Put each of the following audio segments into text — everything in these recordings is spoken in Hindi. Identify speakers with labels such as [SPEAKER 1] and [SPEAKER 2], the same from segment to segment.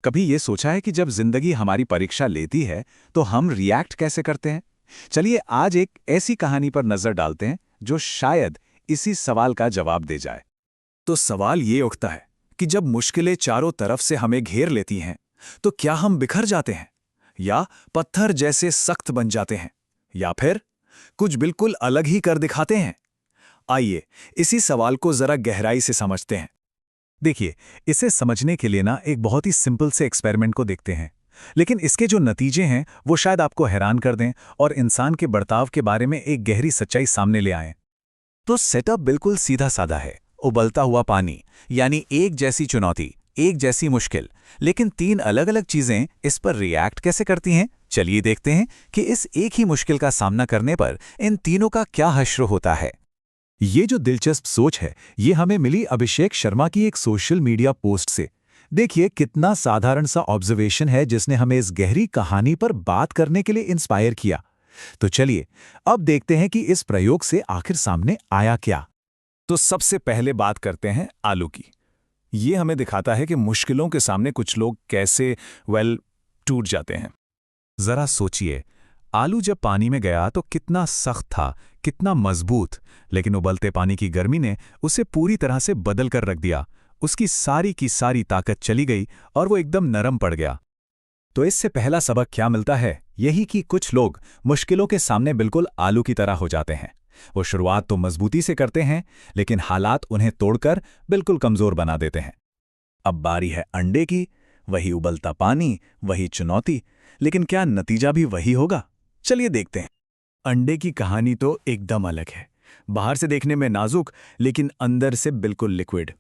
[SPEAKER 1] कभी ये सोचा है कि जब जिंदगी हमारी परीक्षा लेती है तो हम रिएक्ट कैसे करते हैं? चलिए आज एक ऐसी कहानी पर नजर डालते हैं जो शायद इसी सवाल का जवाब दे जाए। तो सवाल ये उठता है कि जब मुश्किलें चारों तरफ से हमें घेर लेती हैं, तो क्या हम बिखर जाते हैं या पत्थर जैसे सख्त बन जाते हैं या फिर कुछ बिल्कुल अलग ही कर दिखाते हैं? आइए इसी सवाल को जरा गहराई से समझते हैं। देखिए, इसे समझने के लिए ना एक बहुत ही सिंपल से एक्सपेरिमेंट को देखते हैं, लेकिन इसके जो नतीजे हैं वो शायद आपको हैरान कर दें और इंसान के बर्ताव के बारे में एक गहरी सच्चाई सामने ले आएं। तो सेटअप बिल्कुल सीधा साधा है। उबलता हुआ पानी, यानी एक जैसी चुनौती, एक जैसी मुश्किल, लेकिन तीन अलग अलग चीजें इस पर रिएक्ट कैसे करती हैं। चलिए देखते हैं कि इस एक ही मुश्किल का सामना करने पर इन तीनों का क्या हश्र होता है। ये जो दिलचस्प सोच है, ये हमें मिली अभिषेक शर्मा की एक सोशल मीडिया पोस्ट से। देखिए कितना साधारण सा ऑब्जर्वेशन है जिसने हमें इस गहरी कहानी पर बात करने के लिए इंस्पायर किया। तो चलिए अब देखते हैं कि इस प्रयोग से आखिर सामने आया क्या। तो सबसे पहले बात करते हैं आलू की। ये हमें दिखाता है कि मुश्किलों के सामने कुछ लोग कैसे टूट जाते हैं। जरा सोचिए, आलू जब पानी में गया तो कितना सख्त था, कितना मजबूत, लेकिन उबलते पानी की गर्मी ने उसे पूरी तरह से बदल कर रख दिया। उसकी सारी की सारी ताकत चली गई और वो एकदम नरम पड़ गया। तो इससे पहला सबक क्या मिलता है? यही कि कुछ लोग मुश्किलों के सामने बिल्कुल आलू की तरह हो जाते हैं। वो शुरुआत तो मजबूती से करते हैं, लेकिन हालात उन्हें तोड़कर बिल्कुल कमजोर बना देते हैं। अब बारी है अंडे की। वही उबलता पानी, वही चुनौती, लेकिन क्या नतीजा भी वही होगा? चलिए देखते हैं। अंडे की कहानी तो एकदम अलग है। बाहर से देखने में नाजुक, लेकिन अंदर से बिल्कुल लिक्विड।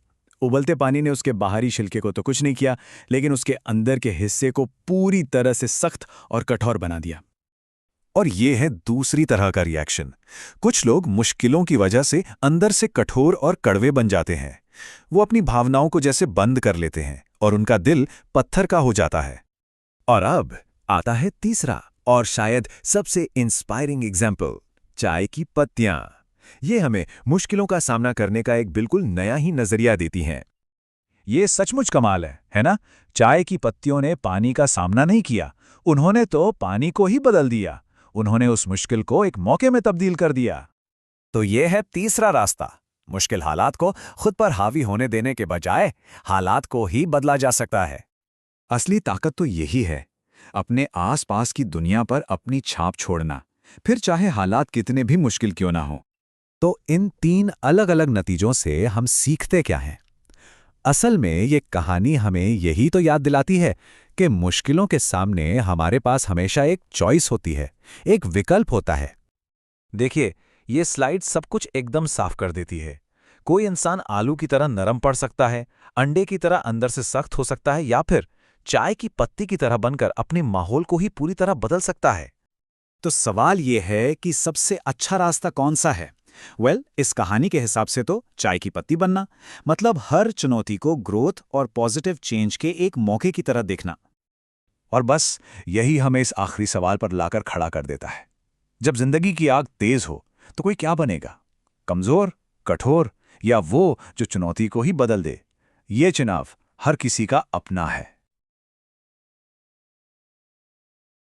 [SPEAKER 1] उबलते पानी ने उसके बाहरी छिलके को तो कुछ नहीं किया, लेकिन उसके अंदर के हिस्से को पूरी तरह से सख्त और कठोर बना दिया। और ये है दूसरी तरह का रिएक्शन। कुछ लोग मुश्किलों की वजह से अंदर से कठोर और कड़वे बन जाते हैं। वो अपनी भावनाओं को जैसे बंद कर लेते हैं और उनका दिल पत्थर का हो जाता है। और अब आता है तीसरा और शायद सबसे इंस्पायरिंग एग्जाम्पल, चाय की पत्तियां। ये हमें मुश्किलों का सामना करने का एक बिल्कुल नया ही नजरिया देती हैं। ये सचमुच कमाल है ना? चाय की पत्तियों ने पानी का सामना नहीं किया, उन्होंने तो पानी को ही बदल दिया। उन्होंने उस मुश्किल को एक मौके में तब्दील कर दिया। तो ये है तीसरा रास्ता। मुश्किल हालात को खुद पर हावी होने देने के बजाय हालात को ही बदला जा सकता है। असली ताकत तो यही है, अपने आसपास की दुनिया पर अपनी छाप छोड़ना, फिर चाहे हालात कितने भी मुश्किल क्यों ना हो। तो इन तीन अलग अलग नतीजों से हम सीखते क्या हैं? असल में ये कहानी हमें यही तो याद दिलाती है कि मुश्किलों के सामने हमारे पास हमेशा एक चॉइस होती है, एक विकल्प होता है। देखिए, ये स्लाइड सब कुछ एकदम साफ कर देती है। कोई इंसान आलू की तरह नरम पड़ सकता है, अंडे की तरह अंदर से सख्त हो सकता है, या फिर चाय की पत्ती की तरह बनकर अपने माहौल को ही पूरी तरह बदल सकता है। तो सवाल यह है कि सबसे अच्छा रास्ता कौन सा है? इस कहानी के हिसाब से तो चाय की पत्ती बनना, मतलब हर चुनौती को ग्रोथ और पॉजिटिव चेंज के एक मौके की तरह देखना। और बस यही हमें इस आखिरी सवाल पर लाकर खड़ा कर देता है। जब जिंदगी की आग तेज हो तो कोई क्या बनेगा? कमजोर, कठोर, या वो जो चुनौती को ही बदल दे? ये चुनाव हर किसी का अपना है।